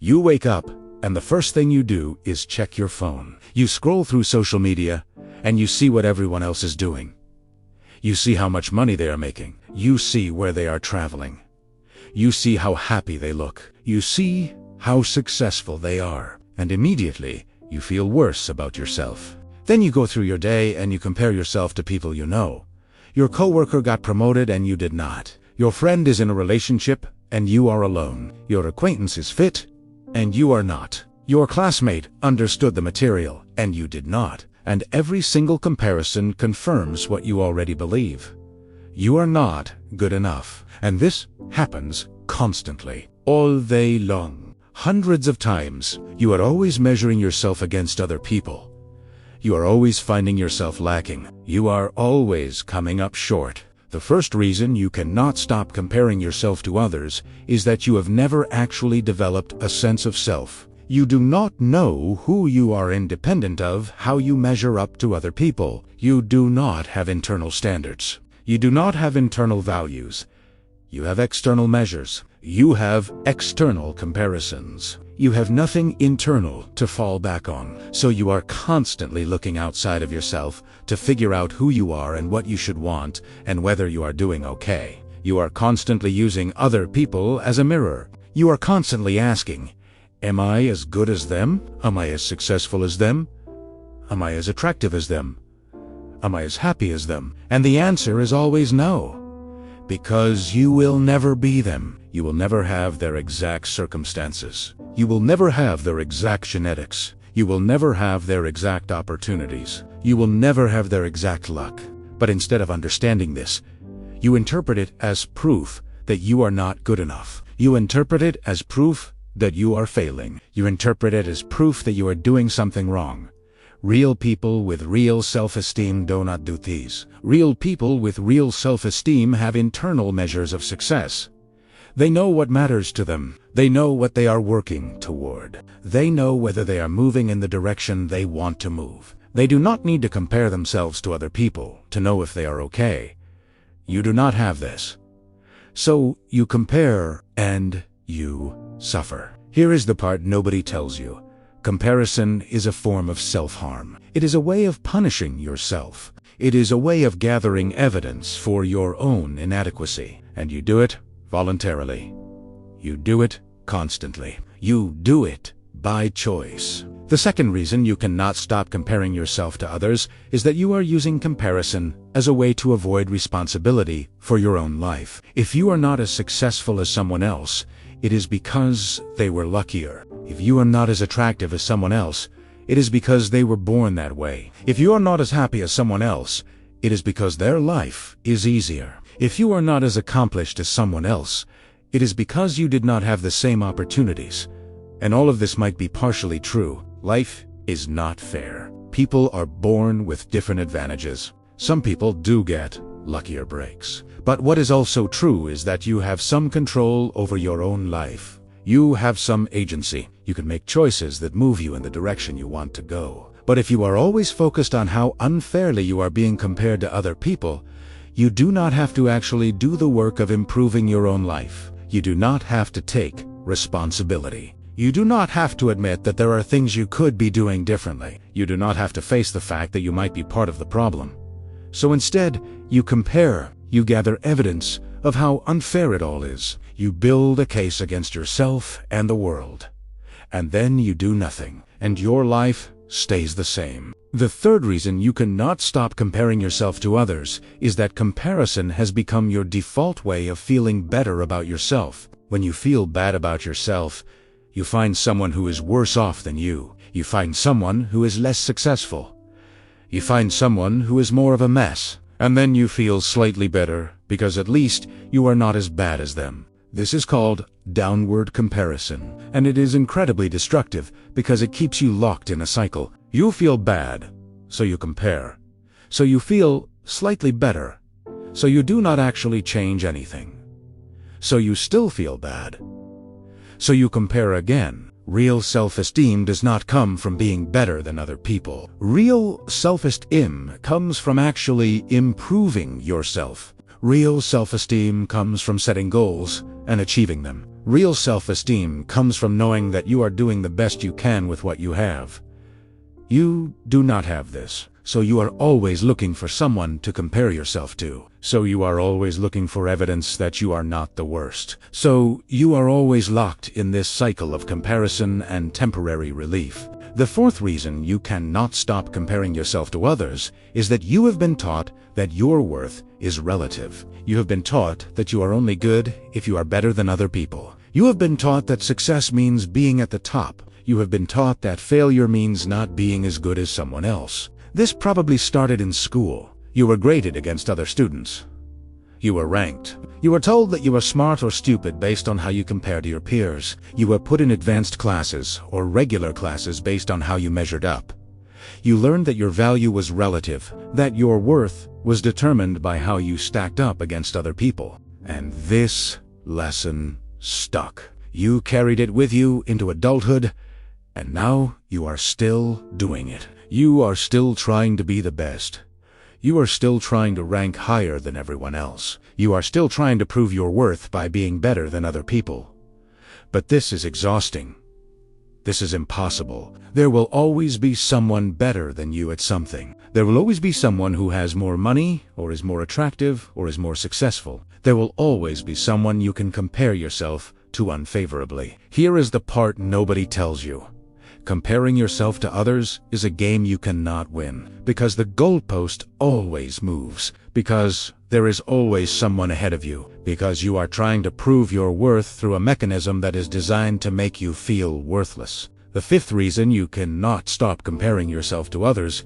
You wake up, and the first thing you do is check your phone. You scroll through social media, and you see what everyone else is doing. You see how much money they are making. You see where they are traveling. You see how happy they look. You see how successful they are. And immediately, you feel worse about yourself. Then you go through your day and you compare yourself to people you know. Your coworker got promoted and you did not. Your friend is in a relationship and you are alone. Your acquaintance is fit and you are not. Your classmate understood the material and you did not. And every single comparison confirms what you already believe. You are not good enough. And this happens constantly, all day long. Hundreds of times, you are always measuring yourself against other people. You are always finding yourself lacking. You are always coming up short. The first reason you cannot stop comparing yourself to others is that you have never actually developed a sense of self. You do not know who you are independent of how you measure up to other people. You do not have internal standards. You do not have internal values. You have external measures. You have external comparisons. You have nothing internal to fall back on. So you are constantly looking outside of yourself to figure out who you are and what you should want and whether you are doing okay. You are constantly using other people as a mirror. You are constantly asking, am I as good as them? Am I as successful as them? Am I as attractive as them? Am I as happy as them? And the answer is always no. Because you will never be them. You will never have their exact circumstances. You will never have their exact genetics. You will never have their exact opportunities. You will never have their exact luck. But instead of understanding this, you interpret it as proof that you are not good enough. You interpret it as proof that you are failing. You interpret it as proof that you are doing something wrong. Real people with real self-esteem do not do these. Real people with real self-esteem have internal measures of success. They know what matters to them. They know what they are working toward. They know whether they are moving in the direction they want to move. They do not need to compare themselves to other people to know if they are okay. You do not have this. So you compare and you suffer. Here is the part nobody tells you. Comparison is a form of self-harm. It is a way of punishing yourself. It is a way of gathering evidence for your own inadequacy. And you do it voluntarily. You do it constantly. You do it by choice. The second reason you cannot stop comparing yourself to others is that you are using comparison as a way to avoid responsibility for your own life. If you are not as successful as someone else, it is because they were luckier. If you are not as attractive as someone else, it is because they were born that way. If you are not as happy as someone else, it is because their life is easier. If you are not as accomplished as someone else, it is because you did not have the same opportunities. And all of this might be partially true. Life is not fair. People are born with different advantages. Some people do get luckier breaks. But what is also true is that you have some control over your own life. You have some agency. You can make choices that move you in the direction you want to go. But if you are always focused on how unfairly you are being compared to other people, you do not have to actually do the work of improving your own life. You do not have to take responsibility. You do not have to admit that there are things you could be doing differently. You do not have to face the fact that you might be part of the problem. So instead, you compare. You gather evidence of how unfair it all is. You build a case against yourself and the world. And then you do nothing, and your life stays the same. The third reason you cannot stop comparing yourself to others is that comparison has become your default way of feeling better about yourself. When you feel bad about yourself, you find someone who is worse off than you. You find someone who is less successful. You find someone who is more of a mess. And then you feel slightly better because at least you are not as bad as them. This is called downward comparison, and it is incredibly destructive because it keeps you locked in a cycle. You feel bad, so you compare. So you feel slightly better, so you do not actually change anything. So you still feel bad. So you compare again. Real self-esteem does not come from being better than other people. Real self-esteem comes from actually improving yourself. Real self-esteem comes from setting goals and achieving them. Real self-esteem comes from knowing that you are doing the best you can with what you have. You do not have this, so you are always looking for someone to compare yourself to. So you are always looking for evidence that you are not the worst. So you are always locked in this cycle of comparison and temporary relief. The fourth reason you cannot stop comparing yourself to others is that you have been taught that your worth is relative. You have been taught that you are only good if you are better than other people. You have been taught that success means being at the top. You have been taught that failure means not being as good as someone else. This probably started in school. You were graded against other students. You were ranked. You were told that you were smart or stupid based on how you compare to your peers. You were put in advanced classes or regular classes based on how you measured up. You learned that your value was relative, that your worth was determined by how you stacked up against other people. And this lesson stuck. You carried it with you into adulthood, and now you are still doing it. You are still trying to be the best. You are still trying to rank higher than everyone else. You are still trying to prove your worth by being better than other people. But this is exhausting. This is impossible. There will always be someone better than you at something. There will always be someone who has more money, or is more attractive, or is more successful. There will always be someone you can compare yourself to unfavorably. Here is the part nobody tells you. Comparing yourself to others is a game you cannot win, because the goalpost always moves, because there is always someone ahead of you, because you are trying to prove your worth through a mechanism that is designed to make you feel worthless. The fifth reason you cannot stop comparing yourself to others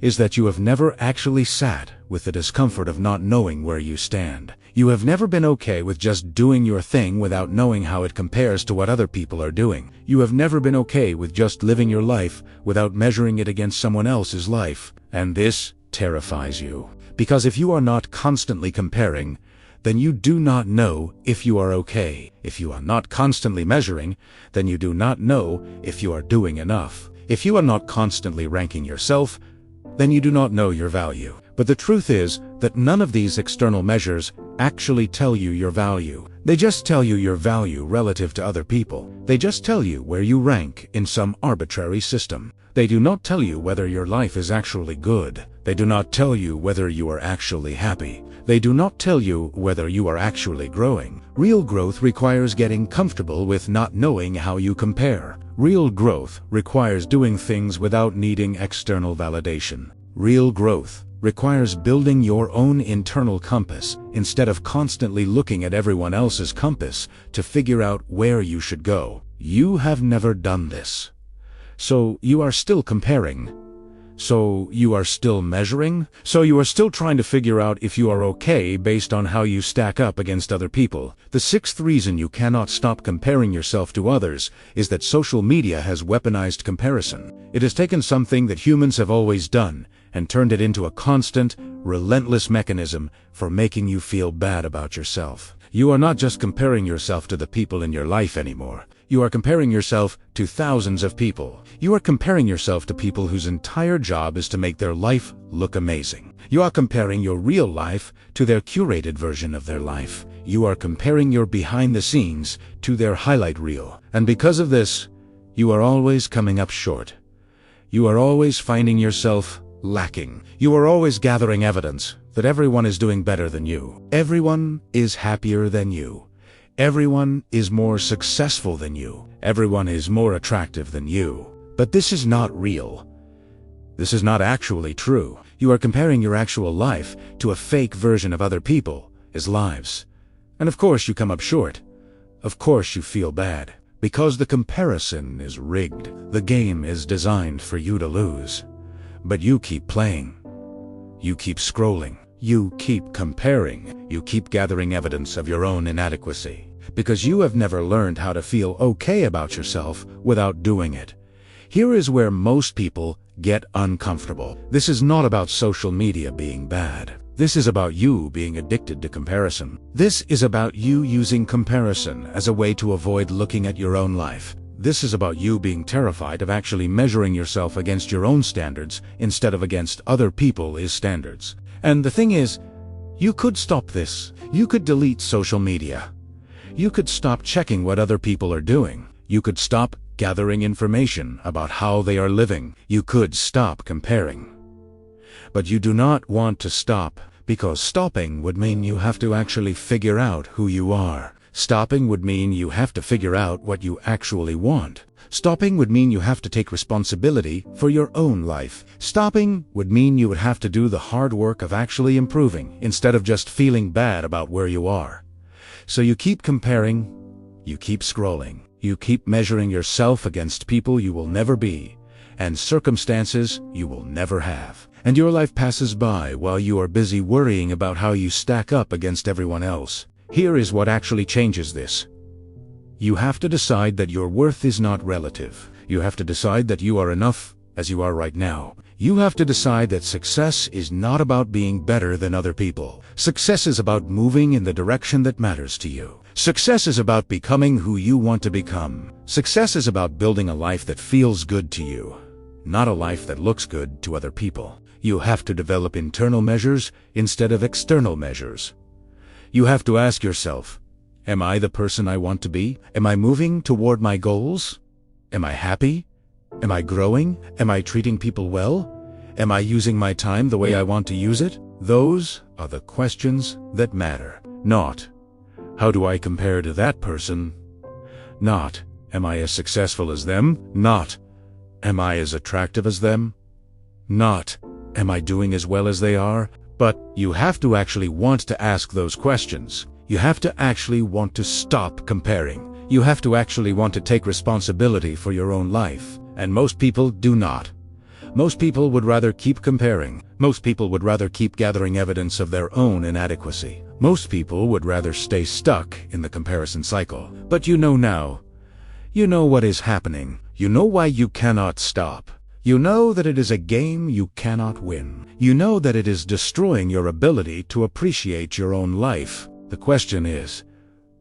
is that you have never actually sat with the discomfort of not knowing where you stand. You have never been okay with just doing your thing without knowing how it compares to what other people are doing. You have never been okay with just living your life without measuring it against someone else's life. And this terrifies you. Because if you are not constantly comparing, then you do not know if you are okay. If you are not constantly measuring, then you do not know if you are doing enough. If you are not constantly ranking yourself, then you do not know your value. But the truth is that none of these external measures actually tell you your value. They just tell you your value relative to other people. They just tell you where you rank in some arbitrary system. They do not tell you whether your life is actually good. They do not tell you whether you are actually happy. They do not tell you whether you are actually growing. Real growth requires getting comfortable with not knowing how you compare. Real growth requires doing things without needing external validation. Real growth requires building your own internal compass instead of constantly looking at everyone else's compass to figure out where you should go. You have never done this. So you are still comparing. So you are still measuring? So you are still trying to figure out if you are okay based on how you stack up against other people. The sixth reason you cannot stop comparing yourself to others is that social media has weaponized comparison. It has taken something that humans have always done and turned it into a constant, relentless mechanism for making you feel bad about yourself. You are not just comparing yourself to the people in your life anymore. You are comparing yourself to thousands of people. You are comparing yourself to people whose entire job is to make their life look amazing. You are comparing your real life to their curated version of their life. You are comparing your behind the scenes to their highlight reel. And because of this, you are always coming up short. You are always finding yourself lacking. You are always gathering evidence that everyone is doing better than you. Everyone is happier than you. Everyone is more successful than you. Everyone is more attractive than you. But this is not real. This is not actually true. You are comparing your actual life to a fake version of other people's lives. And of course you come up short. Of course you feel bad. Because the comparison is rigged. The game is designed for you to lose. But you keep playing. You keep scrolling. You keep comparing. You keep gathering evidence of your own inadequacy. Because you have never learned how to feel okay about yourself without doing it. Here is where most people get uncomfortable. This is not about social media being bad. This is about you being addicted to comparison. This is about you using comparison as a way to avoid looking at your own life. This is about you being terrified of actually measuring yourself against your own standards instead of against other people's standards. And the thing is, you could stop this. You could delete social media. You could stop checking what other people are doing. You could stop gathering information about how they are living. You could stop comparing. But you do not want to stop, because stopping would mean you have to actually figure out who you are. Stopping would mean you have to figure out what you actually want. Stopping would mean you have to take responsibility for your own life. Stopping would mean you would have to do the hard work of actually improving, instead of just feeling bad about where you are. So you keep comparing, you keep scrolling, you keep measuring yourself against people you will never be, and circumstances you will never have. And your life passes by while you are busy worrying about how you stack up against everyone else. Here is what actually changes this. You have to decide that your worth is not relative. You have to decide that you are enough as you are right now. You have to decide that success is not about being better than other people. Success is about moving in the direction that matters to you. Success is about becoming who you want to become. Success is about building a life that feels good to you, not a life that looks good to other people. You have to develop internal measures instead of external measures. You have to ask yourself, am I the person I want to be? Am I moving toward my goals? Am I happy? Am I growing? Am I treating people well? Am I using my time the way I want to use it? Those are the questions that matter. Not, how do I compare to that person? Not, am I as successful as them? Not, am I as attractive as them? Not, am I doing as well as they are? But you have to actually want to ask those questions. You have to actually want to stop comparing. You have to actually want to take responsibility for your own life. And most people do not. Most people would rather keep comparing. Most people would rather keep gathering evidence of their own inadequacy. Most people would rather stay stuck in the comparison cycle. But you know now. You know what is happening. You know why you cannot stop. You know that it is a game you cannot win. You know that it is destroying your ability to appreciate your own life. The question is,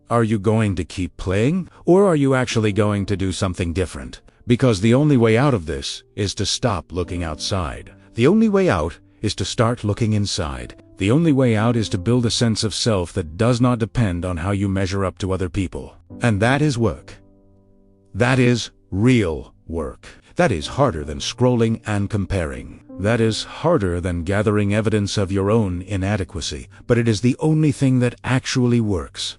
are you going to keep playing, or are you actually going to do something different? Because the only way out of this is to stop looking outside. The only way out is to start looking inside. The only way out is to build a sense of self that does not depend on how you measure up to other people. And that is work. That is real work. That is harder than scrolling and comparing. That is harder than gathering evidence of your own inadequacy. But it is the only thing that actually works.